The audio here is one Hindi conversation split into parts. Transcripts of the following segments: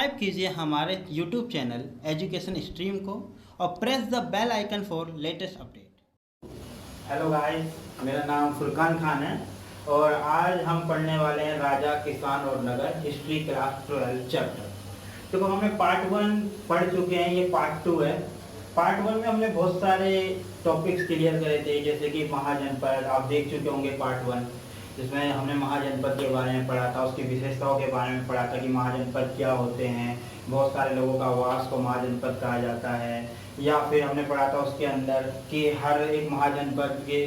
सब्सक्राइब कीजिए हमारे YouTube चैनल एजुकेशन स्ट्रीम को और press the bell icon for latest update. Hello guys, मेरा नाम फुरकान खान है और आज हम पढ़ने वाले हैं राजा, किसान और नगर हिस्ट्री क्लास 12 चैप्टर। देखो, हमने पार्ट 1 पढ़ चुके हैं, ये पार्ट 2 है। पार्ट 1 में हमने बहुत सारे टॉपिक्स क्लियर करे थे, जैसे कि महाजनपद आप देख चुके होंगे पार्ट 1, जिसमें हमने महाजनपद के बारे में पढ़ा था, उसकी विशेषताओं के बारे में पढ़ा था कि महाजनपद क्या होते हैं, बहुत सारे लोगों का वास को महाजनपद कहा जाता है। या फिर हमने पढ़ा था उसके अंदर कि हर एक महाजनपद के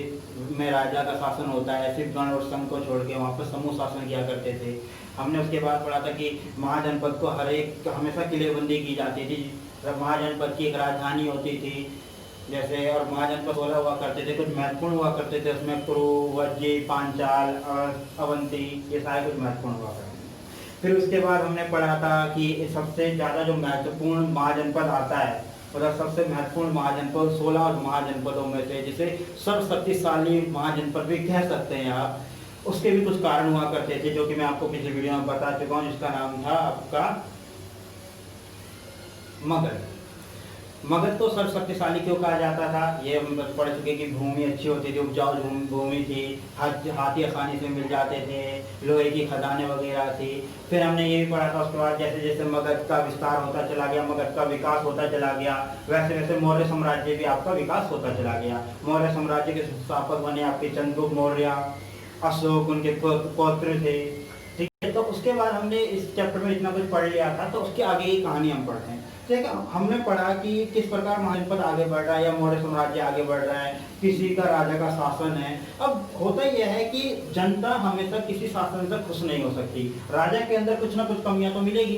में राजा का शासन होता है, सिर्फ गण और संघ को छोड़ के वहाँ पर समूह शासन किया करते थे। हमने उसके बाद पढ़ा था कि महाजनपद को हर एक हमेशा किलेबंदी की जाती थी, महाजनपद की एक राजधानी होती थी जैसे, और महाजनपद 16 हुआ करते थे, कुछ महत्वपूर्ण हुआ करते थे उसमें कुरु, वज्जी, पांचाल और अवंती, ये सारे कुछ महत्वपूर्ण हुआ करते थे। फिर उसके बाद हमने पढ़ा था कि सबसे ज़्यादा जो महत्वपूर्ण महाजनपद आता है, मतलब सबसे महत्वपूर्ण महाजनपद 16 महाजनपदों में से, जिसे सर्वशक्तिशाली महाजनपद भी कह सकते हैं आप, उसके भी कुछ कारण हुआ करते थे, जो कि मैं आपको पिछली वीडियो में बता चुका हूँ, जिसका नाम था आपका मगध। मगध को सर्वशक्तिशाली क्यों कहा जाता था, ये हम पढ़ चुके कि भूमि अच्छी होती थी, उपजाऊ भूमि थी, हाथी आसानी से मिल जाते थे, लोहे की खदानें वगैरह थी। फिर हमने ये भी पढ़ा था उसके बाद, जैसे जैसे मगध का विस्तार होता चला गया, मगध का विकास होता चला गया, वैसे वैसे मौर्य साम्राज्य भी आपका विकास होता चला गया। मौर्य साम्राज्य के संस्थापक बने आपके चंद्रगुप्त मौर्य, अशोक उनके पौत्र थे, ठीक है। तो उसके बाद हमने इस चैप्टर में इतना कुछ पढ़ लिया था, तो उसके आगे की कहानी हम पढ़ते हैं। ठीक है, हमने पढ़ा कि किस प्रकार महाजनपद आगे बढ़ रहा है या मौर्य साम्राज्य आगे बढ़ रहा है, किसी का राजा का शासन है। अब होता यह है कि जनता हमेशा किसी शासन से खुश नहीं हो सकती, राजा के अंदर कुछ ना कुछ कमियां तो मिलेगी,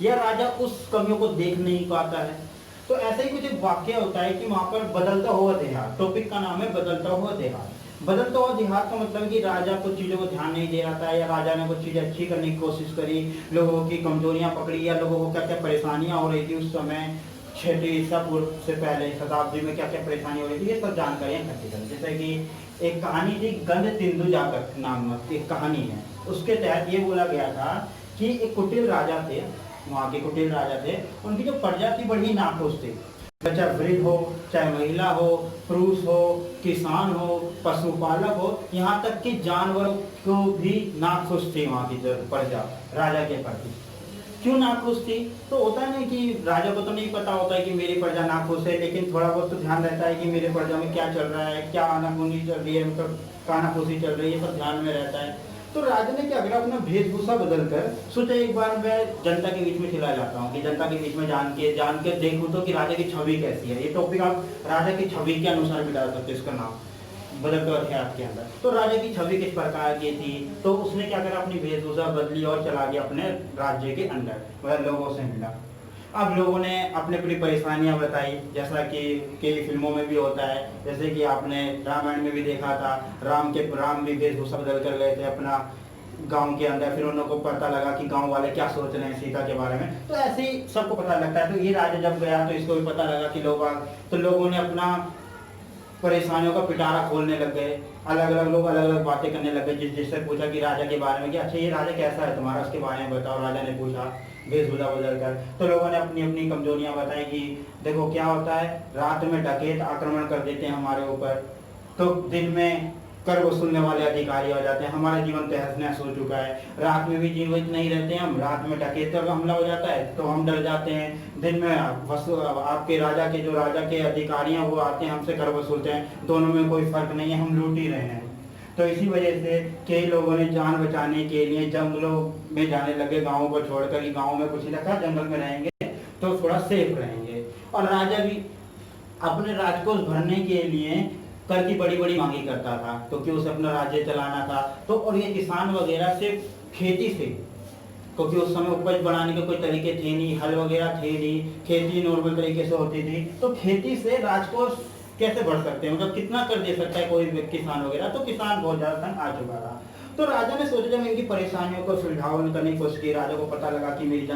या राजा उस कमियों को देख नहीं पाता है। तो ऐसा ही कुछ एक वाक्य होता है कि वहां पर बदलता हुआ देहात, टॉपिक का नाम है बदलता हुआ देहात। बदलता हुआ देहात का मतलब कि राजा कुछ चीज़ों को ध्यान नहीं दे रहा था, या राजा ने कुछ चीज़ें अच्छी करने की कोशिश करी, लोगों की कमजोरियां पकड़ी, या लोगों को क्या क्या परेशानियां हो रही थी उस समय 6वीं ईसा पूर्व से पहले शताब्दी में क्या क्या परेशानी हो रही थी, ये सब जानकारियां इकट्ठी करें। जैसे कि एक कहानी थी गंध तिंदु जातक नामक एक कहानी है, उसके तहत ये बोला गया था कि एक कुटिल राजा थे, वहाँ के कुटिल राजा थे, उनकी जो प्रजा थी बड़ी नाखुश थी, चाहे वृद्ध हो, चाहे महिला हो, पुरुष हो, किसान हो, पशुपालक हो, यहाँ तक कि जानवरों को भी नाखुश थी वहाँ की जो प्रजा राजा के प्रति। क्यों नाखुश थी? तो होता है ना कि राजा को तो नहीं पता होता है कि मेरी प्रजा नाखुश है, लेकिन थोड़ा बहुत तो ध्यान रहता है कि मेरे प्रजा में क्या चल रहा है, क्या आनाकानी चल रही है, मतलब कानाफूसी चल रही है, ये सब ध्यान में रहता है। तो राजा ने क्या करा, अपना वेशभूषा बदलकर सोचा एक बार मैं जनता के बीच में चला जाता हूँ, कि जनता के बीच में जान के देखूँ तो कि राजा की छवि कैसी है। ये टॉपिक आप राजा की छवि के अनुसार भी डाल सकते हैं, इसका नाम बदलते अध्याय के अंदर। तो राजा की छवि किस प्रकार की थी, तो उसने क्या करा, अपनी वेशभूषा बदली और चला गया अपने राज्य के अंदर, मतलब लोगों से मिला। अब लोगों ने अपनी अपनी परेशानियां बताई, जैसा कि फिल्मों में भी होता है, जैसे कि आपने रामायण में भी देखा था, राम भी वेशभूषा बदल कर गए थे अपना गांव के अंदर, फिर उन लोगों को पता लगा कि गांव वाले क्या सोच रहे हैं सीता के बारे में, तो ऐसे ही सबको पता लगता है। तो ये राजा जब गया तो इसको भी पता लगा कि लोगों ने अपना परेशानियों का पिटारा खोलने लग गए, अलग अलग बातें करने लग गए, जिससे पूछा कि राजा के बारे में कि अच्छा ये राजा कैसा है तुम्हारा, उसके बारे में बताओ। राजा ने पूछा वेशभूषा बदल कर, तो लोगों ने अपनी अपनी कमजोरियां बताई कि देखो क्या होता है, रात में डकैत आक्रमण कर देते हैं हमारे ऊपर, तो दिन में कर वसूलने वाले अधिकारी आ जाते हैं, हमारा जीवन तहस नहस हो चुका है, रात में भी जीवित नहीं रहते हैं हम, रात में डकैत का हमला हो जाता है तो हम डर जाते हैं, दिन में आपके राजा के अधिकारी हैं वो आते हैं हमसे कर वसूलते हैं, दोनों में कोई फर्क नहीं है, हम लूट ही रहे हैं। तो इसी वजह से कई लोगों ने जान बचाने के लिए जंगलों में जाने लगे, गाँवों को छोड़कर, कि गाँव में कुछ नहीं रखा, जंगल में रहेंगे तो थोड़ा सेफ रहेंगे। और राजा भी अपने राजकोष भरने के लिए कर की बड़ी बड़ी मांगी करता था, क्योंकि उसे अपना राज्य चलाना था। तो और ये किसान वगैरह सिर्फ खेती से, क्योंकि उस समय उपज बढ़ाने के कोई तरीके थे नहीं, हल वगैरह थे नहीं, खेती नॉर्मल तरीके से होती थी, तो खेती से राजकोष कैसे बढ़ सकते हैं, मतलब कितना कर दे सकता है कोई किसान वगैरह। तो किसान बहुत ज्यादा तंग आ चुका था। तो राजा ने सोचा जब इनकी परेशानियों को सुलझाव करने की कोशिश की, राजा को पता लगा कि मेरी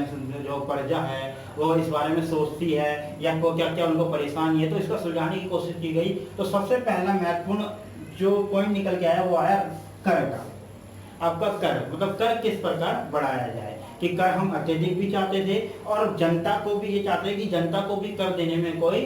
जो प्रजा है वो इस बारे में सोचती है, या को क्या क्या उनको परेशानी है, तो इसका सुलझाने की कोशिश की गई। तो सबसे पहला महत्वपूर्ण जो पॉइंट निकल के आया वो आया कर का। आपका कर मतलब कर किस प्रकार बढ़ाया जाए, कि कर हम अत्यधिक भी चाहते थे और जनता को भी ये चाहते थे कि जनता को भी कर देने में कोई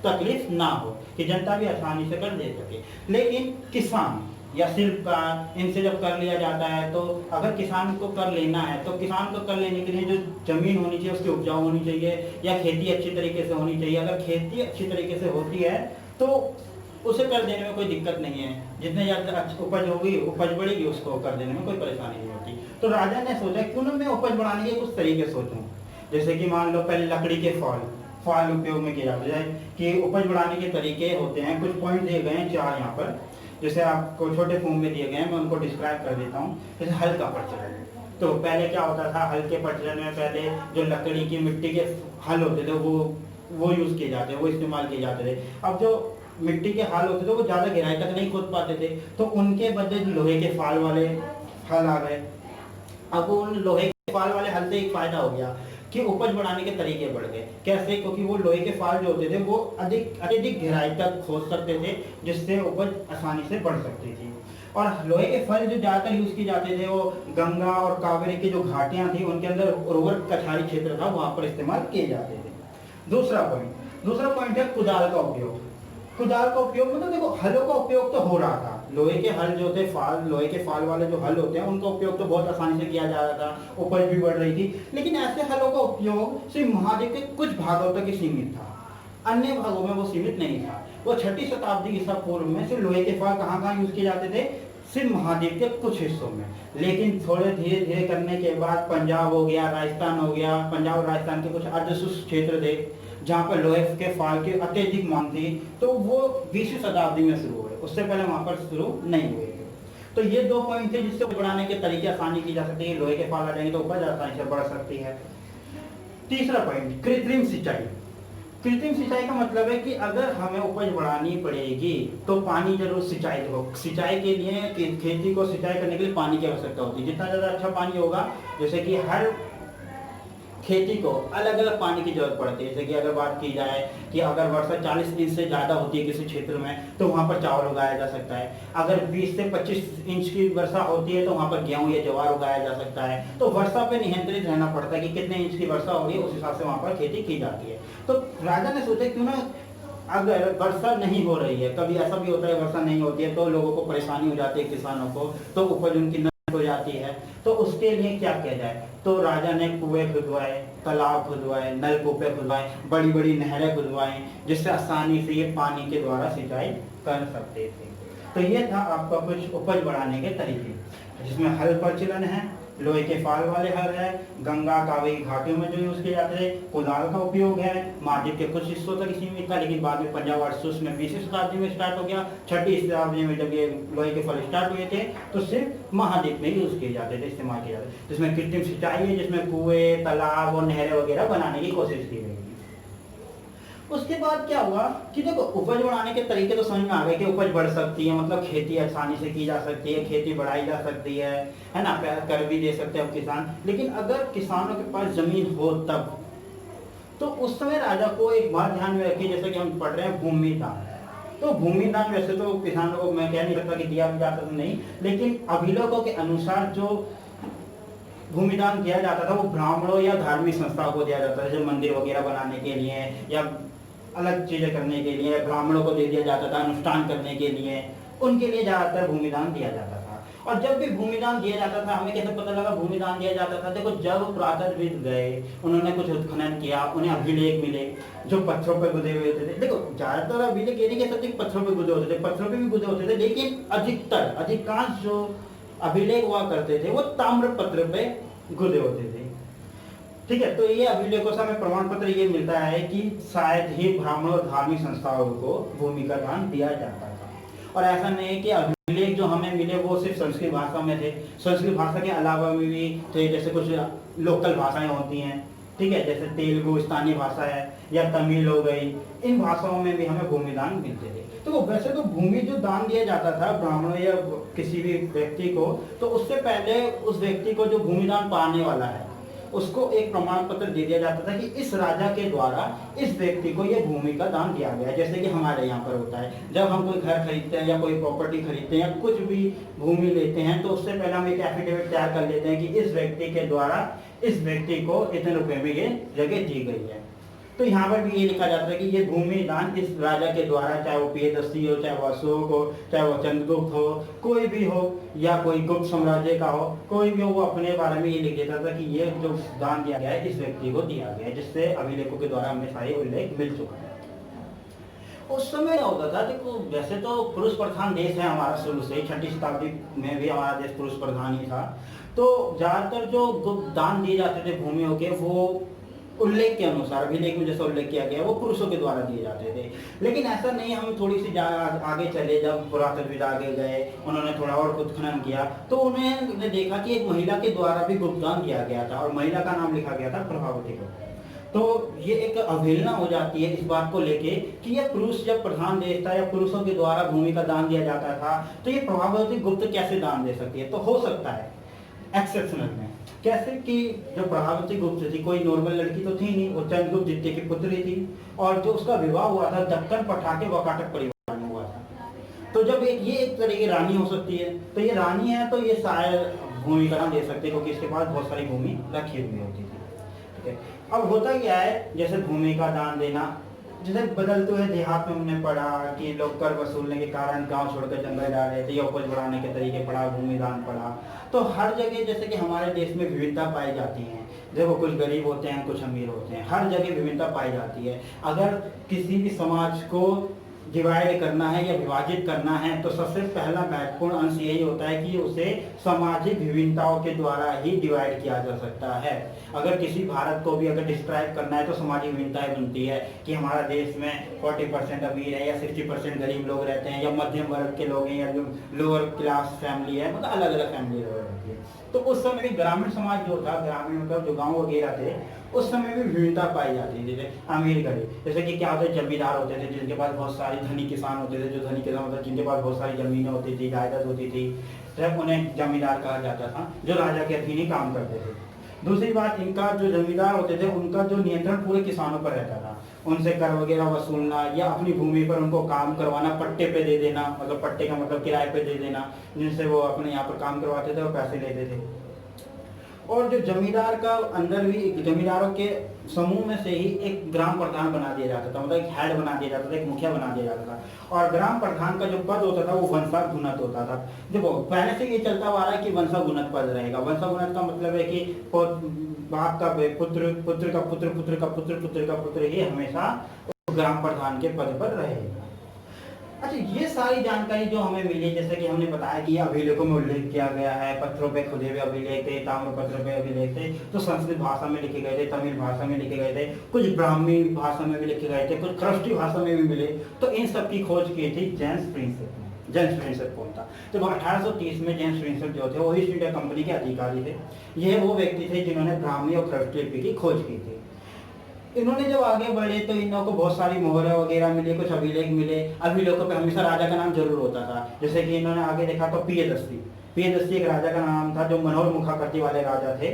तकलीफ ना हो, कि जनता भी आसानी से कर दे सके। लेकिन किसान या शिल्पकार, इनसे जब कर लिया जाता है तो अगर किसान को कर लेना है तो किसान को कर लेने के लिए जो जमीन होनी चाहिए उसकी उपजाऊ होनी चाहिए या खेती अच्छी तरीके से होनी चाहिए। अगर खेती अच्छी तरीके से होती है तो उसे कर देने में कोई दिक्कत नहीं है, जितने ज़्यादा उपज होगी, उपज बढ़ेगी, उसको कर देने में कोई परेशानी नहीं होती। तो राजा ने सोचा क्यों ना मैं उपज बढ़ाने के कुछ तरीके सोचूं, जैसे कि मान लो पहले लकड़ी के फाल उपयोग में किया जाता है कि उपज बढ़ाने के तरीके होते हैं। कुछ पॉइंट दिए गए हैं 4 यहाँ पर, जैसे आपको छोटे फॉर्म में दिए गए हैं, मैं उनको डिस्क्राइब कर देता हूँ। जैसे हल का प्रचलन, तो पहले क्या होता था, हल के प्रचलन में पहले जो लकड़ी की मिट्टी के हल होते थे वो यूज़ किए जाते, वो इस्तेमाल किए जाते थे। अब जो मिट्टी के हल होते थे वो ज़्यादा गहराई तक नहीं खोद पाते थे, तो उनके बदले लोहे के फाल वाले हल आ गए। अब उन लोहे के फाल वाले हल से एक फायदा हो गया कि उपज बढ़ाने के तरीके बढ़ गए। कैसे? क्योंकि वो लोहे के फाल जो होते थे वो अधिक गहराई तक खोद सकते थे, जिससे उपज आसानी से बढ़ सकती थी। और लोहे के फल जो ज़्यादातर यूज़ किए जाते थे वो गंगा और कावेरी की जो घाटियाँ थी उनके अंदर उर्वर कछारी क्षेत्र था, वहाँ पर इस्तेमाल किए जाते थे। दूसरा पॉइंट है कुदाल का उपयोग। कुदाल का उपयोग मतलब देखो, हलों का उपयोग तो हो रहा था, लोहे के हल जो थे, लोहे के फाल वाले जो हल होते हैं उनका उपयोग तो बहुत आसानी से किया जा रहा था, उपज भी बढ़ रही थी। लेकिन ऐसे हलों का उपयोग सिर्फ महाद्वीप के कुछ भागों तक ही सीमित था, अन्य भागों में वो सीमित नहीं था। वो 6वीं शताब्दी ईसा पूर्व में सिर्फ लोहे के फाल कहाँ यूज किए जाते थे, सिर्फ महाद्वीप के कुछ हिस्सों में। लेकिन थोड़े धीरे धीरे करने के बाद पंजाब हो गया, राजस्थान हो गया, पंजाब और राजस्थान के कुछ अर्धशुष्क क्षेत्र थे जहाँ पर लोहे के फाल की अत्यधिक मांग थी, तो वो 20वीं शताब्दी में शुरू हुए, उससे पहले वहाँ पर शुरू नहीं हुए थे। तो ये 2 पॉइंट थे जिससे बढ़ाने के तरीके आसानी की जा सकती है। लोहे के फाल आ जाएंगे तो उपज आसानी से बढ़ सकती है। तीसरा पॉइंट, कृत्रिम सिंचाई। कृत्रिम सिंचाई का मतलब है कि अगर हमें उपज बढ़ानी पड़ेगी तो पानी जरूर सिंचाई हो। सिंचाई के लिए, खेती को सिंचाई करने के लिए पानी की आवश्यकता होती है। जितना ज़्यादा अच्छा पानी होगा, जैसे कि हर खेती को अलग अलग पानी की जरूरत पड़ती है। जैसे कि अगर बात की जाए कि अगर वर्षा 40 इंच से ज़्यादा होती है किसी क्षेत्र में तो वहाँ पर चावल उगाया जा सकता है। अगर 20 से 25 इंच की वर्षा होती है तो वहाँ पर गेहूँ या ज्वार उगाया जा सकता है। तो वर्षा पे नियंत्रित रहना पड़ता है कि कितने इंच की वर्षा हो रही है, उस हिसाब से वहाँ पर खेती की जाती है। तो राजा ने सोचा क्यों ना, अगर वर्षा नहीं हो रही है, कभी ऐसा भी होता है वर्षा नहीं होती है तो लोगों को परेशानी हो जाती है, किसानों को, तो उपज उनकी हो जाती है, तो उसके लिए क्या किया जाए। तो राजा ने कुएं खुदवाए, तालाब खुदवाए, नलकूपे खुदवाए, बड़ी बड़ी नहरें खुदवाई, जिससे आसानी से ये पानी के द्वारा सिंचाई कर सकते थे। तो ये था आपका कुछ उपज बढ़ाने के तरीके, जिसमें हल प्रचलन है, लोहे के फाल वाले हल है, गंगा कावेरी घाटियों में जो यूज किए जाते थे, कुदाल का उपयोग है, महाद्वीप के कुछ हिस्सों तक सीमित था, लेकिन बाद में पंजाब अर्धशुष्क में 20वीं शताब्दी में स्टार्ट हो गया। 6वीं शताब्दी में जब ये लोहे के फल स्टार्ट हुए थे तो सिर्फ महाद्वीप में यूज किए जाते थे, इस्तेमाल किए जाते थे। जिसमें कृत्रिम सिंचाई है, जिसमें कुएं, तालाब और नहरें वगैरह बनाने की कोशिश की गई। उसके बाद क्या हुआ कि देखो, उपज बढ़ाने के तरीके तो समझ में आ गए कि उपज बढ़ सकती है, मतलब खेती आसानी से की जा सकती है, खेती बढ़ाई जा सकती है ना, कर भी दे सकते हैं किसान। लेकिन अगर किसानों के पास जमीन हो तब, तो उस समय राजा को एक बात ध्यान में रखी, जैसे कि हम पढ़ रहे हैं भूमि दान। तो भूमि दान वैसे तो किसानों को मैं कह नहीं सकता कि दिया भी जाता तो नहीं, लेकिन अभिलेखों के अनुसार जो भूमि दान दिया जाता था वो ब्राह्मणों या धार्मिक संस्थाओं को दिया जाता था, जैसे मंदिर वगैरह बनाने के लिए या अलग चीजें करने के लिए ब्राह्मणों को दे दिया जाता था, अनुष्ठान करने के लिए, उनके लिए ज्यादातर भूमिदान दिया जाता था। और जब भी भूमिदान दिया जाता था, हमें कैसे पता लगा भूमिदान दिया जाता था? देखो, जब पुरातत्वविद गए, उन्होंने कुछ उत्खनन किया, उन्हें अभिलेख मिले जो पत्थरों पर गुदे हुए थे। देखो, ज्यादातर अभिलेख ये नहीं कह सकते पत्थरों पर गुदे होते थे, पत्थरों पर भी गुदे होते थे, लेकिन अधिकांश जो अभिलेख हुआ करते थे वो ताम्र पत्र पे गुदे होते थे। ठीक है, तो ये अभिलेखों से हमें प्रमाण पत्र ये मिलता है कि शायद ही ब्राह्मण और धार्मिक संस्थाओं को भूमि का दान दिया जाता था। और ऐसा नहीं है कि अभिलेख जो हमें मिले वो सिर्फ संस्कृत भाषा में थे, संस्कृत भाषा के अलावा भी थे, जैसे कुछ लोकल भाषाएं होती हैं, ठीक है, जैसे तेलुगु स्थानीय भाषा है या तमिल हो गई, इन भाषाओं में भी हमें भूमि दान मिलते थे। तो वैसे तो भूमि जो दान दिया जाता था ब्राह्मणों या किसी भी व्यक्ति को, तो उससे पहले उस व्यक्ति को जो भूमि दान पाने वाला है उसको एक प्रमाण पत्र दे दिया जाता था कि इस राजा के द्वारा इस व्यक्ति को ये भूमि का दान दिया गया है। जैसे कि हमारे यहाँ पर होता है, जब हम कोई घर खरीदते हैं या कोई प्रॉपर्टी खरीदते हैं या कुछ भी भूमि लेते हैं, तो उससे पहले हम एक एफिडेविट तैयार कर लेते हैं कि इस व्यक्ति के द्वारा इस व्यक्ति को इतने रुपए में ये जगह दी गई है। तो यहाँ पर भी ये लिखा जाता है कि ये भूमि दान इस राजा के द्वारा, चाहे वो प्रियदर्शी हो, चाहे वो अशोक हो, चाहे वो चंद्रगुप्त हो, कोई भी हो, या कोई गुप्त साम्राज्य का हो, कोई भी हो, वो अपने बारे में ये लिख देता था कि ये जो दान दिया गया है इस व्यक्ति को दिया गया है, जिससे अभिलेखों के द्वारा हमें सारे उल्लेख मिल चुका है। उस समय क्या होता था, देखो वैसे तो पुरुष प्रधान देश है हमारा, शुरू से 6वीं शताब्दी में भी हमारा देश पुरुष प्रधान ही था। तो ज्यादातर जो दान दिए जाते थे भूमियों के, वो उल्लेख के अनुसार, अभिलेख में जैसा उल्लेख किया गया वो पुरुषों के द्वारा दिए जाते थे। लेकिन ऐसा नहीं, हम थोड़ी सी आगे चले, जब पुरातत्वविद आगे गए, उन्होंने थोड़ा और उत्खनन किया, तो उन्होंने देखा कि एक महिला के द्वारा भी गुप्तदान किया गया था, और महिला का नाम लिखा गया था प्रभावती को। तो ये एक अवहेलना हो जाती है इस बात को लेके कि ये पुरुष जब प्रधान देश था या पुरुषों के द्वारा भूमि का दान दिया जाता था, तो ये प्रभावती गुप्त कैसे दान दे सकती है? तो हो सकता है एक्सेप्शनल में, कैसे कि जो प्रभावती गुप्त थी कोई नॉर्मल लड़की तो थी नहीं, वो चंद्रगुप्त द्वितीय की पुत्री थी, और जो उसका विवाह हुआ था दक्कन पठाके वकाटक परिवार में हुआ था। तो जब ये एक तरह की रानी हो सकती है, तो ये रानी है तो ये शायद भूमि का नाम दे सकते हैं, क्योंकि इसके पास बहुत सारी भूमि रखी हुई होती थी। ठीक है, अब होता क्या है, जैसे भूमि का दान देना, जैसे बदलते हुए देहात में हमने पढ़ा कि लोग कर वसूलने के कारण गांव छोड़कर जंगल जा रहे थे, या उपज बढ़ाने के तरीके पढ़ा, भूमि दान पढ़ा। तो हर जगह जैसे कि हमारे देश में विविधता पाई जाती है, देखो कुछ गरीब होते हैं, कुछ अमीर होते हैं, हर जगह विभिन्नता पाई जाती है। अगर किसी भी समाज को डिवाइड करना है या विभाजित करना है, तो सबसे पहला महत्वपूर्ण अंश यही होता है कि उसे सामाजिक विभिन्नताओं के द्वारा ही डिवाइड किया जा सकता है। अगर किसी भारत को भी अगर डिस्क्राइब करना है तो सामाजिक विभिन्नताएं बनती है कि हमारा देश में 40% अमीर है, या 60% गरीब लोग रहते हैं, या मध्यम वर्ग के लोग हैं, या जो लोअर क्लास फैमिली है, मतलब अलग अलग फैमिली रहती है। तो उस समय भी ग्रामीण समाज जो था, ग्रामीण मतलब जो गाँव वगैरह थे, उस समय भी विविधता पाई जाती थी, जैसे अमीर गरीब। जैसे कि क्या होते, जमींदार होते थे जिनके पास बहुत सारी, धनी किसान होते थे जो धनी किसान मतलब जिनके पास बहुत सारी जमीनें होती थी, जायदाद होती थी, तब उन्हें जमींदार कहा जाता था, जो राजा के अधीन ही काम करते थे। दूसरी बात, इनका जो जमींदार होते थे उनका जो नियंत्रण पूरे किसानों पर रहता था, उनसे कर वगैरह वसूलना, या अपनी भूमि पर उनको काम करवाना, पट्टे पे दे देना, मतलब पट्टे का मतलब किराए पे दे देना, जिनसे वो अपने यहाँ पर काम करवाते थे और पैसे लेते थे। और जो जमींदार का अंदर भी जमींदारों के समूह में से ही एक ग्राम प्रधान बना दिया जाता था, मतलब एक हेड बना दिया जाता था, एक मुखिया बना दिया जाता था। और ग्राम प्रधान का जो पद होता था वो वंशागुणत होता था। देखो पहले से ये चलता हुआ रहा है कि वंशागुणत पद रहेगा। वंशागुणत का मतलब है कि बाप का पुत्र, पुत्र का पुत्र, पुत्र का पुत्र, पुत्र का पुत्र ही हमेशा ग्राम प्रधान के पद पर रहेगा। अच्छा, ये सारी जानकारी जो हमें मिली, जैसे कि हमने बताया कि अभिलेखों में उल्लेख किया गया है, पत्रों पे खुदे हुए अभिलेख थे, ताम्रपत्र पे अभिलेख थे, तो संस्कृत भाषा में लिखे गए थे, तमिल भाषा में लिखे गए थे, कुछ ब्राह्मी भाषा में भी लिखे गए थे, कुछ खरष्टी भाषा में भी मिले। तो इन सब की खोज की थी जेम्स प्रिंसेप ने। जेम्स प्रिंसेप कौन था? तो 1830 में जेम्स प्रिंसेप जो थे वो ईस्ट इंडिया कंपनी के अधिकारी थे। यह वो व्यक्ति थे जिन्होंने ब्राह्मी और खरष्टी लिपि की खोज की थी। इन्होंने जब आगे बढ़े तो इन लोगों को बहुत सारी मोहरें वगैरह मिली, कुछ अभिलेख मिले। अभिलेखों पे हमेशा राजा का नाम जरूर होता था। जैसे कि इन्होंने आगे देखा तो प्रियदर्शी एक राजा का नाम था, जो मनोहर मुखाकृति वाले राजा थे।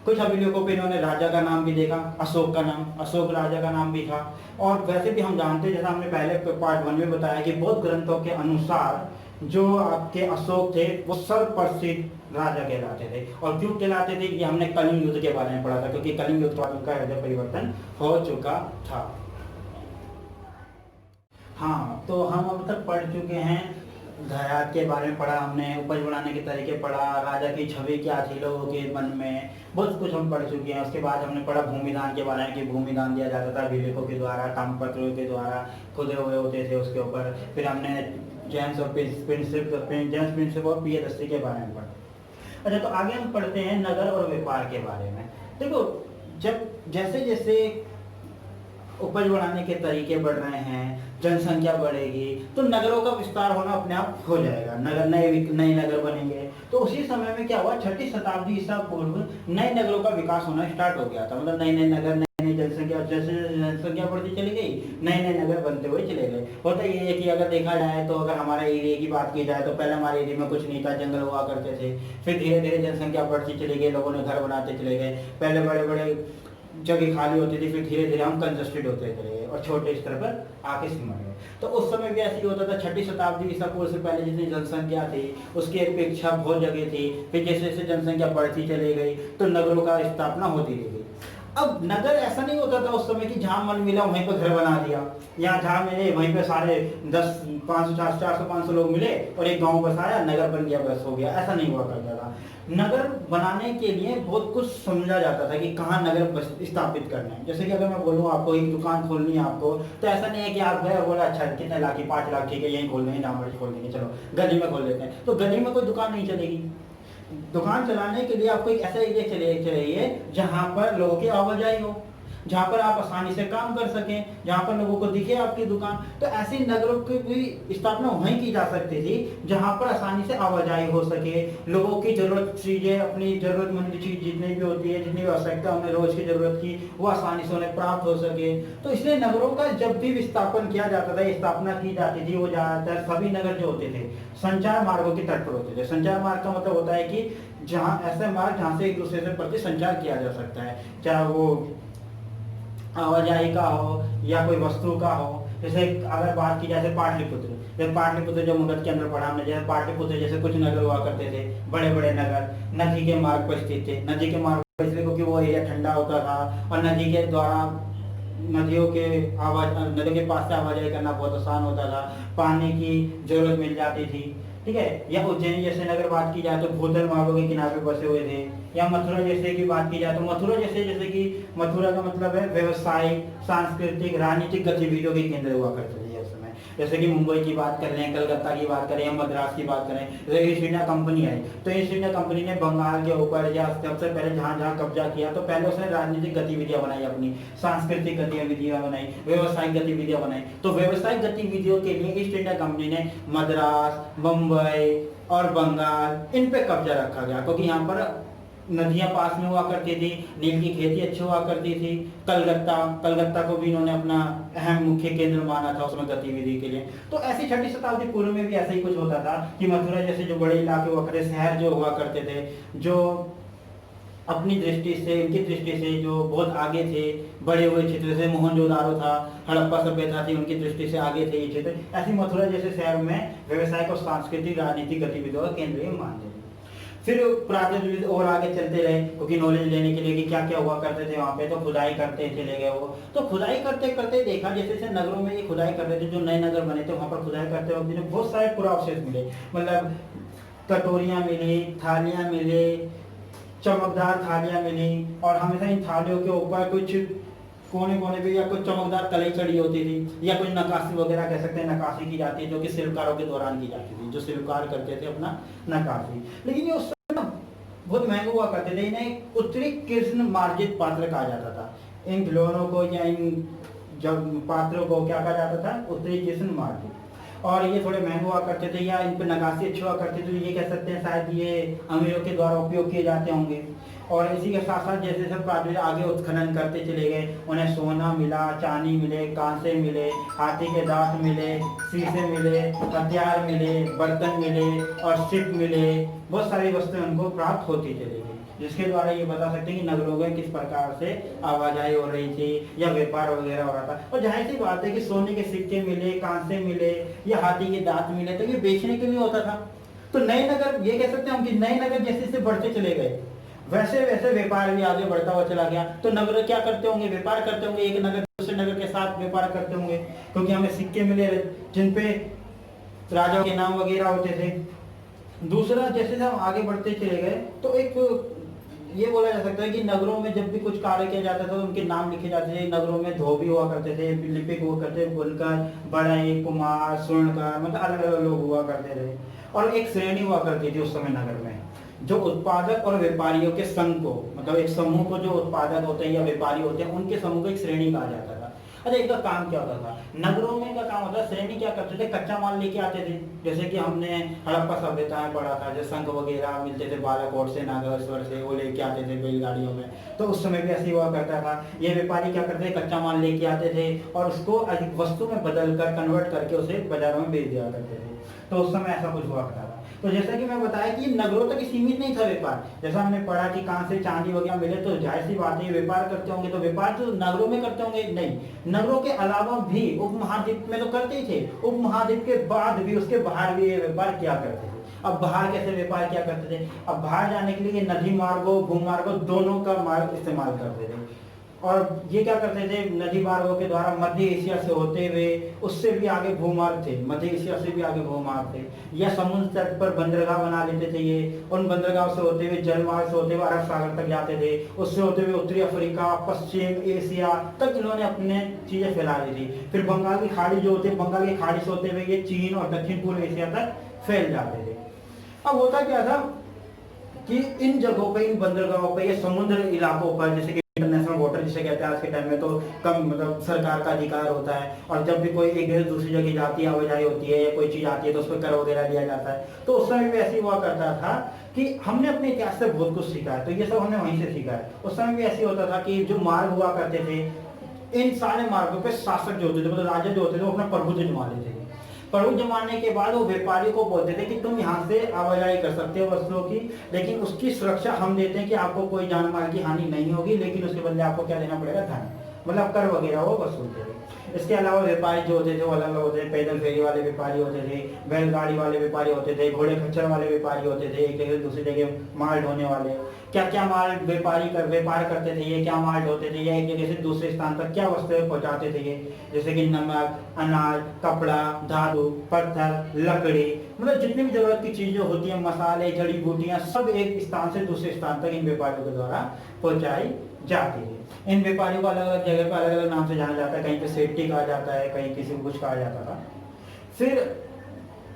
कुछ अभिलेखों पे इन्होंने राजा का नाम भी देखा, अशोक का नाम, अशोक राजा का नाम भी था। और वैसे भी हम जानते हैं, जैसा हमने पहले पार्ट 1 में बताया कि बौद्ध ग्रंथों के अनुसार जो आपके अशोक थे वो सर्वप्रसिद्ध राजा कहलाते थे। और क्यों कहलाते थे, ये हमने कलिंग युद्ध के बारे में पढ़ा था, क्योंकि कलिंग युद्ध बाद उनका हृदय परिवर्तन हो चुका था। हाँ, तो हम अब तक पढ़ चुके हैं, धरात के बारे में पढ़ा हमने, उपज बढ़ाने के तरीके पढ़ा, राजा की छवि क्या थी लोगों के मन में, बहुत कुछ हम पढ़ चुके हैं। उसके बाद हमने पढ़ा भूमिदान के बारे में कि भूमिदान दिया जाता था अभिलेखों के द्वारा, ताम्रपत्रों के द्वारा खुदे हुए होते थे उसके ऊपर। फिर हमने जेम्स प्रिंसेप और प्रियदर्शी के बारे में पढ़ा। अच्छा, तो आगे हम पढ़ते हैं नगर और व्यापार के बारे में। देखो, जब जैसे जैसे उपज बढ़ाने के तरीके बढ़ रहे हैं, जनसंख्या बढ़ेगी, तो नगरों का विस्तार होना अपने आप हो जाएगा, नए नगर बनेंगे। तो उसी समय में क्या हुआ, 6वीं शताब्दी ईसा पूर्व नए नगरों का विकास होना स्टार्ट हो गया था। मतलब नए नए नगर, नई जनसंख्या, जैसे जनसंख्या बढ़ती चली गई, नए नए नगर बनते हुए चले गए। होता ये है कि अगर देखा जाए तो अगर हमारे एरिया की बात की जाए तो पहले हमारे एरिया में कुछ नहीं था, जंगल हुआ करते थे। फिर धीरे धीरे जनसंख्या बढ़ती चली गई, लोगों ने घर बनाते चले गए। पहले बड़े बड़े जगह खाली होती थी, फिर धीरे धीरे हम कंजस्टेड होते गए और छोटे स्तर पर आके सिमट गए। तो उस समय भी ऐसे ही होता था, 6ठी शताब्दी ईसा पूर्व से पहले जितनी जनसंख्या थी उसकी अपेक्षा बहुत जगह थी, फिर जैसे जैसे जनसंख्या बढ़ती चली गई तो नगरों का स्थापना होती रह गई। अब नगर ऐसा नहीं होता था उस समय कि जहाँ मन मिला वहीं पर घर बना दिया, या जहाँ मिले वहीं पे सारे 10 500 400 500 लोग मिले और एक गांव बसाया, नगर बन गया, बस हो गया। ऐसा नहीं हुआ करता था। नगर बनाने के लिए बहुत कुछ समझा जाता था कि कहाँ नगर स्थापित करना है। जैसे कि अगर मैं बोलूँ आपको एक दुकान खोलनी है आपको, तो ऐसा नहीं है कि आप गए बोला अच्छा कितने लाख की, 5 लाख, ठीक है यहीं खोल देंगे, जहाँ मर्जी खोल देंगे, चलो गली में खोल लेते हैं। तो गली में कोई दुकान नहीं चलेगी। दुकान चलाने के लिए आपको एक ऐसा एरिया चाहिए जहां पर लोगों की आवाजाही हो, जहां पर आप आसानी से काम कर सकें, जहां पर लोगों को दिखे आपकी दुकान। तो ऐसी नगरों की भी स्थापना वहीं की जा सकती थी जहां पर आसानी से आवाजाही हो सके, लोगों की जरूरत चीजें, अपनी जरूरतमंद चीज जितनी भी होती है, जितनी भी आवश्यकता उन्हें रोज की जरूरत की, वो आसानी से उन्हें प्राप्त हो सके। तो इसलिए नगरों का जब भी विस्थापन किया जाता था, स्थापना की जाती थी, वो ज्यादातर सभी नगर जो होते थे संचार मार्गों के तट पर होते थे। संचार मार्ग का मतलब होता है कि जहां ऐसे मार्ग जहां से एक दूसरे से प्रति संचार किया जा सकता है, चाहे वो आवाजाही का हो या कोई वस्तु का हो। जैसे अगर बात की जाए पाटलिपुत्र, जैसे पाटलिपुत्र जो मुगल के अंदर पढ़ा हमने, जैसे पाटलिपुत्र जैसे कुछ नगर हुआ करते थे, बड़े बड़े नगर नदी के मार्ग पर स्थित थे। नदी के मार्ग पर इसलिए क्योंकि वो एरिया ठंडा होता था और नदी के द्वारा नदियों के पास से आवाजाही करना बहुत आसान होता था, पानी की जरूरत मिल जाती थी, ठीक है। या उज्जैन जैसे नगर बात की जाए तो भूतल मार्गों के किनारे बसे हुए थे। या मथुरा जैसे की बात की जाए तो मथुरा जैसे कि मथुरा का मतलब है व्यवसायिक, सांस्कृतिक, राजनीतिक गतिविधियों के केंद्र हुआ करते थे उस समय। जैसे कि मुंबई की बात करें, कलकत्ता की बात करें या मद्रास की बात करें, जैसे ईस्ट इंडिया कंपनी आई तो ईस्ट इंडिया कंपनी ने बंगाल के ऊपर या सबसे पहले जहां जहां कब्जा किया तो पहले उसने राजनीतिक गतिविधियां बनाई, अपनी सांस्कृतिक गतिविधियां बनाई, व्यवसायिक गतिविधियां बनाई। तो व्यवसायिक गतिविधियों के लिए ईस्ट इंडिया कंपनी ने मद्रास, मुंबई और बंगाल इन पे कब्जा रखा गया, क्योंकि यहाँ पर नदियां पास में हुआ करती थी, नील की खेती अच्छी हुआ करती थी। कलकत्ता को भी इन्होंने अपना अहम मुख्य केंद्र माना था उसमें गतिविधि के लिए। तो ऐसी 6ठी शताब्दी पूर्व में भी ऐसा ही कुछ होता था कि मथुरा जैसे जो बड़े इलाके हुआ करते, शहर जो हुआ करते थे, जो अपनी दृष्टि से, उनकी दृष्टि से जो बहुत आगे थे, बड़े हुए क्षेत्र, जैसे मोहनजोदारो था, हड़प्पा सभ्यता थी, उनकी दृष्टि से आगे थे ये क्षेत्र। ऐसी मथुरा जैसे शहर में व्यवसायिक और सांस्कृतिक राजनीतिक गतिविधियों का केंद्र मानते थे। फिर पुरातन और आगे चलते रहे, क्योंकि नॉलेज लेने के लिए कि क्या क्या हुआ करते थे वहाँ पे, तो खुदाई करते चले गए वो। तो खुदाई करते करते देखा जैसे जैसे नगरों में ये खुदाई करते थे, जो नए नगर बने थे वहाँ पर खुदाई करते वक्त बहुत सारे पुरावशेष मिले। मतलब कटोरियाँ मिली, थालियाँ मिली, चमकदार थालियाँ मिली, और हमेशा इन थालियों के ऊपर कुछ कोने कोने पे या कुछ चमकदार कलई चढ़ी होती थी, या कुछ नक्काशी वगैरह कह सकते हैं, नक्काशी की जाती है जो कि शिल्पकारों के दौरान की जाती थी, जो शिल्पकार करते थे अपना नक्काशी। लेकिन ये उस समय ना बहुत महंगे हुआ करते थे, इन्हें उत्तरी कृष्ण मार्जित पात्र कहा जाता था। इन खिलौनों को या इन जब पात्रों को क्या कहा जाता था, उत्तरी कृष्ण मार्जित। और ये थोड़े महंगे हुआ करते थे या इन पर नक्काशी अच्छी हुआ करती थी, ये कह सकते हैं शायद ये अमीरों के द्वारा उपयोग किए जाते होंगे। और इसी के साथ साथ जैसे सब प्राचीन आगे उत्खनन करते चले गए, उन्हें सोना मिला, चांदी मिले, कांसे मिले, हाथी के दांत मिले, शीशे मिले, हथियार मिले, बर्तन मिले और शिप मिले। बहुत सारी वस्तुएं उनको प्राप्त होती चली गई, जिसके द्वारा ये बता सकते हैं कि नगरों में किस प्रकार से आवाजाही हो रही थी या व्यापार वगैरह हो रहा था। और जाहिर सी बात है कि सोने के सिक्के मिले, कांसे मिले या हाथी के दांत मिले, तो ये बेचने के लिए होता था। तो नए नगर, ये कह सकते हैं हम कि नए नगर जैसे जैसे बढ़ते चले गए वैसे वैसे व्यापार भी आगे बढ़ता हुआ चला गया। तो नगर क्या करते होंगे, व्यापार करते होंगे, एक नगर दूसरे नगर के साथ व्यापार करते होंगे, क्योंकि हमें सिक्के मिले जिनपे राजाओं के नाम वगैरह होते थे। दूसरा, जैसे हम आगे बढ़ते चले गए तो एक ये बोला जा सकता है कि नगरों में जब भी कुछ कार्य किया जाता था तो उनके नाम लिखे जाते थे। नगरों में धोबी हुआ करते थे, लिपिक हुआ करते थे, बुनकर, बढ़ई, कुम्हार, स्वर्णकार, मतलब अलग अलग लोग हुआ करते थे। और एक श्रेणी हुआ करती थी उस समय नगर में, जो उत्पादक और व्यापारियों के संघ को, मतलब एक समूह को, जो उत्पादक होते हैं या व्यापारी होते हैं उनके समूह को एक श्रेणी कहा जाता था। अच्छा, इनका काम क्या होता था नगरों में? का काम होता है, श्रेणी क्या करते थे, कच्चा माल लेके आते थे। जैसे कि हमने हड़प्पा सभ्यता में पढ़ा था, जो शंख वगैरह मिलते थे बालाकोट से, नागेश्वर से, वो लेके आते थे बैलगाड़ियों में। तो उस समय भी ऐसे हुआ करता था। ये व्यापारी क्या करते थे, कच्चा माल लेके आते थे और उसको अधिक वस्तु में बदल कर, कन्वर्ट करके उसे बाजारों में बेच दिया करते थे। तो उस समय ऐसा कुछ हुआ करता था। तो जैसा कि मैं बताया कि ये नगरों तक सीमित नहीं था व्यापार। जैसा हमने पढ़ा कि कहाँ से चांदी वगैरह मिले तो जाहिर सी बात है व्यापार करते होंगे, तो व्यापार तो नगरों में करते होंगे नहीं, नगरों के अलावा भी उपमहाद्वीप में तो करते ही थे, उपमहाद्वीप के बाद भी उसके बाहर भी ये व्यापार किया करते थे। अब बाहर कैसे व्यापार किया करते थे, अब बाहर जाने के लिए नदी मार्गों भूमार्गों दोनों का मार्ग इस्तेमाल करते थे। और ये क्या करते थे, नदी मार्गों के द्वारा मध्य एशिया से होते हुए, उससे भी आगे भूमार्ग थे, मध्य एशिया से भी आगे भूमार्ग थे, या समुद्र तट पर बंदरगाह बना लेते थे। ये उन बंदरगाह से होते हुए जलमार्ग से होते हुए अरब सागर तक जाते थे, उससे होते हुए उत्तरी अफ्रीका पश्चिम एशिया तक इन्होंने अपने चीजें फैला दी थी। फिर बंगाल की खाड़ी जो होती है, बंगाल की खाड़ी से होते हुए ये चीन और दक्षिण पूर्व एशिया तक फैल जाते थे। अब होता क्या था कि इन जगहों पे, इन बंदरगाहों पे, ये समुद्र इलाकों पर, जैसे कि इंटरनेशनल वाटर जिसे कहते हैं आज के टाइम में, तो कम मतलब सरकार का अधिकार होता है, और जब भी कोई एक जगह दूसरी जगह जाती है, आवाजाही होती है या कोई चीज आती है तो उस पर कर वगैरह लिया जाता है। तो उस समय भी ऐसे हुआ करता था कि हमने अपने इतिहास से बहुत कुछ सीखा है, तो ये सब हमने वहीं से सीखा है। उस समय भी ऐसे होता था कि जो मार्ग हुआ करते थे, इन सारे मार्गों पे शासक जो होते थे, मतलब राजा जो होते थे, वो अपना प्रभुत्व जमा लेते थे। प्रभु जमाने के बाद वो व्यापारियों को बोलते थे कि तुम यहाँ से आवाजाही कर सकते हो वस्तुओं की, लेकिन उसकी सुरक्षा हम देते हैं कि आपको कोई जान माल की हानि नहीं होगी, लेकिन उसके बदले आपको क्या देना पड़ेगा, धन, मतलब कर वगैरह वो वसूलते थे। इसके अलावा व्यापारी जो होते थे वो अलग अलग होते थे, पैदल फेरी वाले व्यापारी होते थे, बैलगाड़ी वाले व्यापारी होते थे, घोड़े खच्चर वाले व्यापारी होते थे, एक जगह से दूसरी जगह माल ढोने वाले, क्या क्या माल व्यापार करते थे ये, क्या माल ढोते थे, या एक जगह से दूसरे स्थान तक क्या वस्तुएं पहुंचाते थे ये, जैसे कि नमक, अनाज, कपड़ा, धातु, पत्थर, लकड़ी, मतलब जितनी भी जरूरत की चीजें होती हैं, मसाले, जड़ी बूटियां, सब एक स्थान से दूसरे स्थान तक इन व्यापारियों के द्वारा पहुंचाई जाती है। इन व्यापारियों को अलग अलग जगह पर अलग अलग नाम से जाना जाता है, कहीं पे सेफ्टी कहा जाता है, कहीं किसी को कुछ कहा जाता था। फिर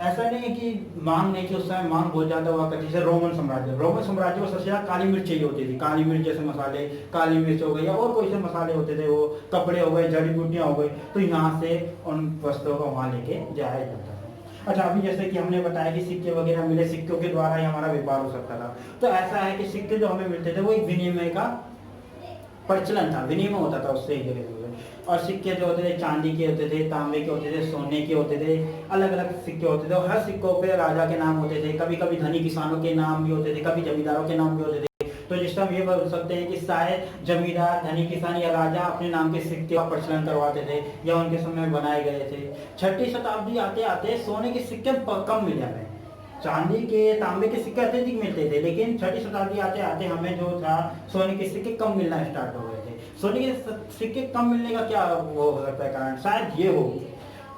ऐसा नहीं है कि मांग नहीं थी, उस समय मांग बहुत ज्यादा हुआ करती। जैसे रोमन साम्राज्य को सबसे ज्यादा काली मिर्च चाहिए होती थी, काली मिर्च जैसे मसाले, काली मिर्च हो गई या और कोई से मसाले होते थे, वो कपड़े हो गए, जड़ी बूटियां हो गई, तो यहाँ से उन वस्तुओं को वहां लेके जाया जाता था। अच्छा, अभी जैसे कि हमने बताया कि सिक्के वगैरह मिले, सिक्कों के द्वारा ही हमारा व्यापार हो सकता था। तो ऐसा है कि सिक्के जो हमें मिलते थे वो एक विनिमय का प्रचलन था, विनिमय होता था उससे एक जगह। और सिक्के जो होते थे चांदी के होते थे, तांबे के होते थे, सोने के होते थे, अलग अलग सिक्के होते थे। और हर सिक्कों पे राजा के नाम होते थे, कभी कभी धनी किसानों के नाम भी होते थे, कभी जमींदारों के नाम भी होते थे। तो जिससे हम ये बोल सकते हैं कि शायद जमींदार, धनी किसान या राजा अपने नाम के सिक्के का प्रचलन करवाते थे या उनके समय में बनाए गए थे। 6वीं शताब्दी आते आते सोने के सिक्के कम मिल जाते हैं, चांदी के तांबे के सिक्के अत्यधिक मिलते थे, लेकिन 6वीं शताब्दी आते आते हमें जो था सोने के सिक्के कम मिलना स्टार्ट हो गए थे। सोने के सिक्के कम मिलने का क्या वो हो सकता है कारण, शायद ये हो,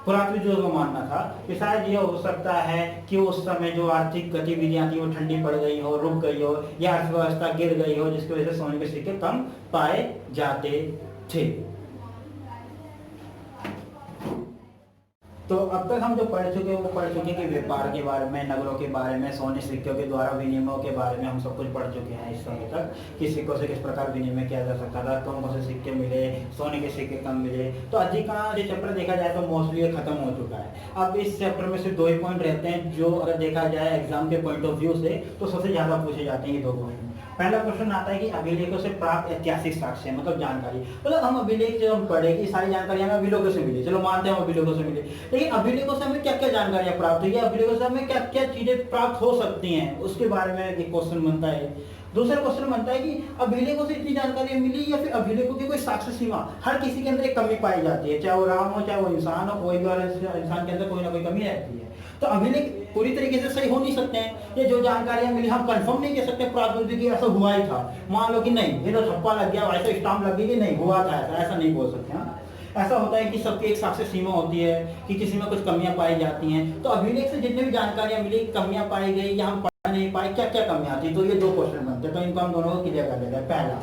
पुरातत्वविदों का मानना था कि शायद ये हो सकता है कि उस समय जो आर्थिक गतिविधियां थी वो ठंडी पड़ गई हो, रुक गई हो, या अर्थव्यवस्था गिर गई हो, जिसकी वजह से सोने के सिक्के कम पाए जाते थे। तो अब तक हम जो पढ़ चुके हैं वो पढ़ चुके कि व्यापार के बारे में, नगरों के बारे में, सोने सिक्कों के द्वारा विनिमय के बारे में हम सब कुछ पढ़ चुके हैं इस समय तक, कि सिक्कों से किस प्रकार विनिमय किया जा सकता था, कौन कौन से सिक्के मिले, सोने के सिक्के कम मिले। तो अधिकांश ये चैप्टर देखा जाए तो मोस्टली ये खत्म हो चुका है। अब इस चैप्टर में सिर्फ 2 ही पॉइंट रहते हैं जो अगर देखा जाए एग्जाम के पॉइंट ऑफ व्यू से तो सबसे ज्यादा पूछे जाते हैं ये 2 क्वेश्चन। पहला क्वेश्चन आता है कि अभिलेखों से प्राप्त ऐतिहासिक साक्ष्य, मतलब जानकारी, मतलब हम अभिलेख जो हम पढ़े कि सारी जानकारी हमें अभिलेखों से मिली, चलो मानते हैं हम अभिलेखों से मिली, लेकिन अभिलेखों से हमें क्या क्या जानकारियां प्राप्त हुई है, अभिलेखों से हमें क्या क्या चीजें प्राप्त हो सकती हैं, उसके बारे में एक क्वेश्चन बनता है। दूसरा क्वेश्चन बनता है कि अभिलेखों से इतनी जानकारी मिली या फिर अभिलेखों की कोई साक्ष्य सीमा, हर किसी के अंदर एक कमी पाई जाती है, चाहे वो राम हो चाहे वो इंसान हो, कोई भी इंसान के अंदर कोई ना कोई कमी रहती है। तो अभिलेख पूरी तरीके से सही हो नहीं सकते हैं, ये जो जानकारियां मिली हम कंफर्म नहीं कर सकते प्राकृतिक कि ऐसा हुआ ही था, मान लो कि नहीं ये तो ठप्पा लग गया, ऐसा स्टाम्प लग गई कि नहीं हुआ था, ऐसा नहीं बोल सकते हैं। ऐसा होता है कि सबकी एक साक्ष्य सीमा होती है कि किसी में कुछ कमियां पाई जाती हैं। तो अभिलेख से जितनी भी जानकारियां मिली, कमियां पाई गई या हम पढ़ नहीं पाए, क्या क्या कमियां थी, तो ये 2 क्वेश्चन बनते हैं, तो इनको हम दोनों को क्लियर कर देते हैं। पहला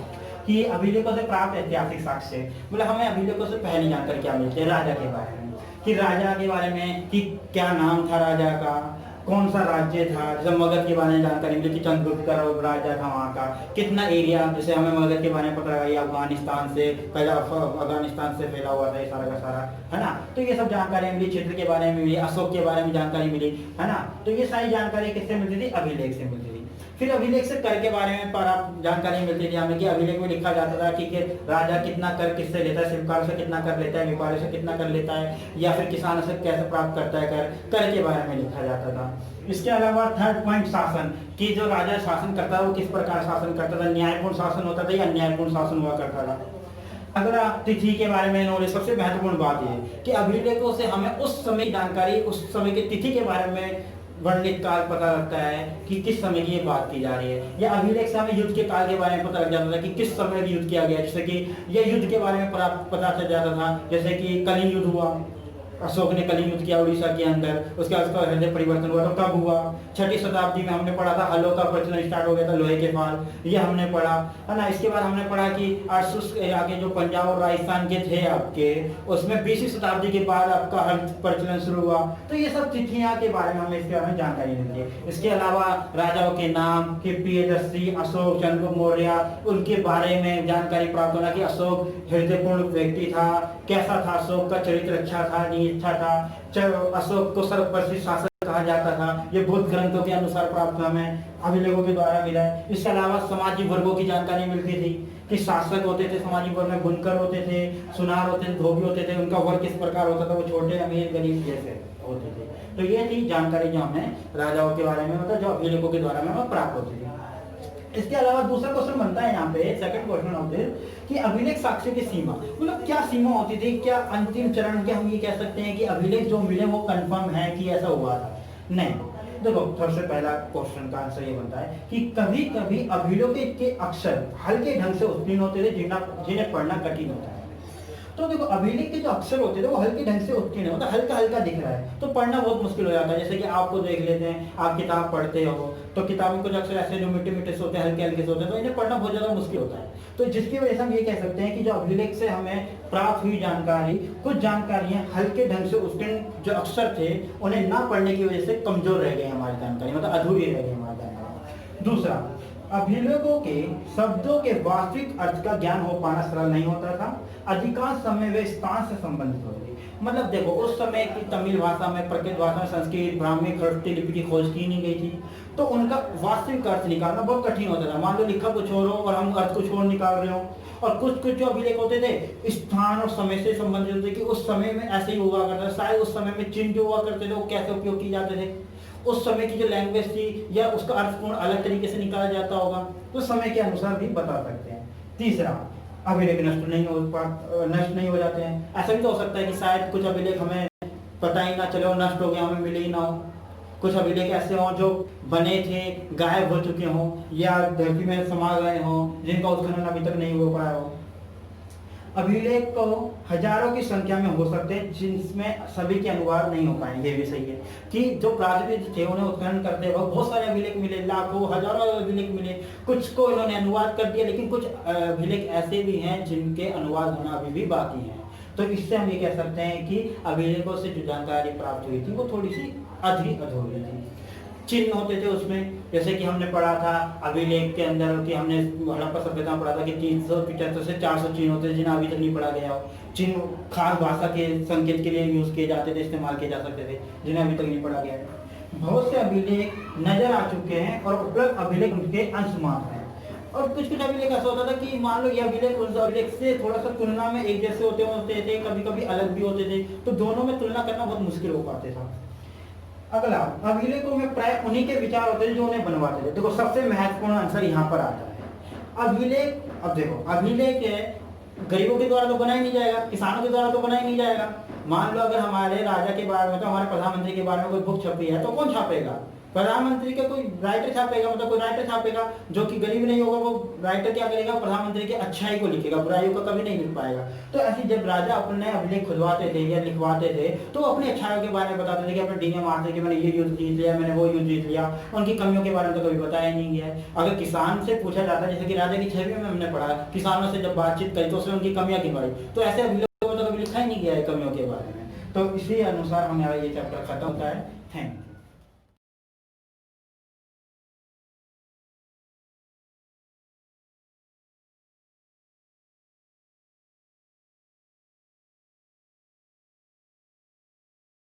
कि अभिलेखों से प्राप्त ऐतिहासिक साक्ष्य, मतलब हमें अभिलेखों से पहली जानकारी क्या मिलती है राजा के बारे में, कि राजा के बारे में कि क्या नाम था राजा का, कौन सा राज्य था, जैसे मगध के बारे में जानकारी मिली कि चंद्रगुप्त का राजा था वहाँ का, कितना एरिया, जैसे हमें मगध के बारे में पता लगा अफगानिस्तान से पहला, अफगानिस्तान से फैला हुआ था ये सारा का सारा, है ना। तो ये सब जानकारी मिली, क्षेत्र के बारे में मिली, अशोक के बारे में जानकारी मिली, है ना। तो ये सारी जानकारी किससे मिलती थी, अभिलेख से मिलती थी। फिर अभिलेख से कर के बारे में पर आप जानकारी मिलती थी हमें कि अभिलेख में लिखा जाता था कि राजा कितना कर किससे लेता है, शिल्पकारों से कितना कर लेता है, व्यापारियों से कितना कर लेता है, या फिर किसानों से कैसे प्राप्त करता है कर के बारे में लिखा जाता था। इसके अलावा थर्ड पॉइंट शासन, कि जो राजा शासन करता है वो किस प्रकार शासन करता था, न्यायपूर्ण शासन होता था या अन्यायपूर्ण शासन हुआ करता था। अगर आप तिथि के बारे में नॉलेज, सबसे महत्वपूर्ण बात यह कि अभिलेखों से हमें उस समय जानकारी, उस समय की तिथि के बारे में वर्णित काल पता लगता है कि किस समय की ये बात की जा रही है, या अभिलेख से हमें युद्ध के काल के बारे में पता लग जाता था कि किस समय युद्ध किया गया, जैसे कि ये युद्ध के बारे में पता चल जाता था, जैसे कि कलिंग युद्ध हुआ, अशोक ने कलिंग युद्ध किया उड़ीसा के अंदर, उसके बाद उसका हृदय परिवर्तन हुआ तो कब हुआ, 6वीं शताब्दी में हमने पढ़ा था, हलों का प्रचलन स्टार्ट हो गया था, लोहे के फाल, ये हमने पढ़ा है ना। इसके बाद हमने पढ़ा कि अरसुस आगे जो पंजाब और राजस्थान के थे आपके, उसमें 20वीं शताब्दी के बाद आपका हल प्रचलन शुरू हुआ। तो ये सब तिथियां के बारे में हमें इसके बारे में जानकारी मिलती है। इसके अलावा राजाओं के नाम, कि प्रियदर्शी, अशोक, चंद्रगुप्त मौर्य, उनके बारे में जानकारी प्राप्त होना कि अशोक हृदयपूर्ण व्यक्ति था, कैसा था अशोक का चरित्र, अच्छा था नहीं अच्छा था, अशोक को सर्वप्रसिद्ध शासक कहा जाता था, ये बौद्ध ग्रंथों के अनुसार प्राप्त हमें अभिलेखों के द्वारा मिला है। इसके अलावा सामाजिक वर्गों की जानकारी मिलती थी कि शासक होते थे, सामाजिक वर्ग में बुनकर होते थे, सुनार होते थे, धोबी होते थे, उनका वर्ग किस प्रकार होता था, वो छोटे अमीर गरीब जैसे होते थे। तो ये थी जानकारी जो हमें राजाओं के बारे में मतलब जो अभिलेखों के द्वारा में प्राप्त होती थी। इसके अलावा दूसरा क्वेश्चन बनता है यहाँ पे, सेकंड क्वेश्चन ऑफ दिस, कि अभिलेख साक्ष्य की सीमा, मतलब क्या सीमा होती थी, क्या अंतिम चरण के हम ये कह सकते हैं कि अभिलेख जो मिले वो कंफर्म है कि ऐसा हुआ था? नहीं। देखो सबसे पहला क्वेश्चन का आंसर ये बनता है कि कभी कभी अभिलेख के अक्षर हल्के ढंग से उत्कीर्ण होते थे जिन्हें पढ़ना कठिन होता है। तो देखो अभिलेख के जो अक्षर होते थे वो हल्के ढंग से उत्कीर्ण है, मतलब हल्का हल्का दिख रहा है, तो पढ़ना बहुत मुश्किल हो जाता है। जैसे कि आपको देख लेते हैं, आप किताब पढ़ते हो तो किताब में कुछ अक्षर ऐसे जो मिट्टी मिट्टी से होते हैं, हल्के हल्के से होते हैं, तो इन्हें पढ़ना बहुत ज्यादा मुश्किल होता है। तो जिसकी वजह से हम ये कह सकते हैं कि जो अभिलेख से हमें प्राप्त हुई जानकारी, कुछ जानकारियां हल्के ढंग से उत्कीर्ण जो अक्षर थे उन्हें ना पढ़ने की वजह से कमजोर रह गई हमारी जानकारी, मतलब अधूरी रह गई हमारी जानकारी। दूसरा, अभिलेखों के शब्दों के वास्तविक अर्थ का ज्ञान हो पाना सरल नहीं होता था, अधिकांश समय वे स्थान से संबंधित होते थे। मतलब देखो उस समय की तमिल भाषा में, प्रकृत भाषा में, संस्कृत, ब्राह्मी, खरोष्ठी लिपि की खोज की नहीं गई थी, तो उनका वास्तविक अर्थ निकालना बहुत कठिन होता था। मान लो लिखा कुछ और हो और हम अर्थ कुछ और निकाल रहे हो। और कुछ जो अभिलेख होते थे स्थान और समय से संबंधित होते कि उस समय में ऐसे ही हुआ करता था, शायद उस समय में चिन्ह जो हुआ करते थे वो कैसे उपयोग किए जाते थे, उस समय की जो लैंग्वेज थी या उसका अर्थपूर्ण अलग तरीके से निकाला जाता होगा, तो समय के अनुसार भी बता सकते हैं। तीसरा, अभिलेख नष्ट नहीं हो जाते हैं। ऐसा भी तो हो सकता है कि शायद कुछ अभिलेख हमें पता ही ना चले, नष्ट हो गया, हमें मिले ही ना हो। कुछ अभिलेख ऐसे हों जो बने थे, गायब हो चुके हों या धरती में समा गए हों, जिनका उत्खनन अभी तक नहीं हो पाया हो। अभिलेख को हजारों की संख्या में हो सकते हैं जिसमें सभी के अनुवाद नहीं हो पाएंगे। भी सही है कि जो प्राकृतिक थे उन्हें उत्खनन करते वक्त बहुत सारे अभिलेख मिले, लाखों हजारों अभिलेख मिले, कुछ को इन्होंने अनुवाद कर दिया, लेकिन कुछ अभिलेख ऐसे भी हैं जिनके अनुवाद होना अभी भी बाकी है। तो इससे हम ये कह सकते हैं कि अभिलेखों से जो जानकारी प्राप्त हुई थी वो थोड़ी सी अधूरी थी। चिन्ह होते थे उसमें, जैसे कि हमने पढ़ा था अभिलेख के अंदर कि हमने हड़प्पा सभ्यता में पढ़ा था कि 375 से 400 चिन्ह होते थे जिन्हें अभी तक नहीं पढ़ा गया हो। चिन्ह खास भाषा के संकेत के लिए यूज किए जाते थे, इस्तेमाल किए जा सकते थे, जिन्हें अभी तक नहीं पढ़ा गया है। बहुत से अभिलेख नजर आ चुके हैं और उपलब्ध अभिलेख उनके अंश मात्र हैं। और कुछ अभिलेख ऐसा होता था कि मान लो ये अभिलेख उस अभिलेख से थोड़ा सा तुलना में एक जैसे होते थे, कभी कभी अलग भी होते थे, तो दोनों में तुलना करना बहुत मुश्किल हो पाते था। अगला, अभिलेखों में प्राय उन्हीं के विचार होते थे जो उन्हें बनवाते थे। देखो सबसे महत्वपूर्ण आंसर यहाँ पर आता है। अभिलेख, अब देखो अभिलेख गरीबों के द्वारा तो बनाया नहीं जाएगा, किसानों के द्वारा तो बनाया नहीं जाएगा। मान लो अगर हमारे राजा के बारे में, तो हमारे प्रधानमंत्री के बारे में कोई बुक छपी है तो कौन छापेगा? प्रधानमंत्री का कोई राइटर छापेगा, मतलब कोई राइटर छापेगा जो कि गरीब नहीं होगा। वो राइटर क्या करेगा? प्रधानमंत्री की अच्छाई को लिखेगा, बुराइयों का कभी नहीं लिख पाएगा। तो ऐसे जब राजा अपने अभिलेख खुलवाते थे या लिखवाते थे तो अपनी अच्छाइयों के बारे में बताते थे कि अपने डीएम मारते कि मैंने ये युद्ध जीत लिया, मैंने वो युद्ध जीत लिया। उनकी कमियों के बारे में तो कभी बताया नहीं गया है। अगर किसान से पूछा जाता है, जैसे कि राजा की छवि में हमने पढ़ा, किसानों से जब बातचीत करी तो उसने उनकी कमियां गिनवाई, तो ऐसे अभिलेखों में तो कभी लिखा ही नहीं गया है कमियों के बारे में। तो इसी अनुसार हमारा ये चैप्टर खत्म होता है। Thank you.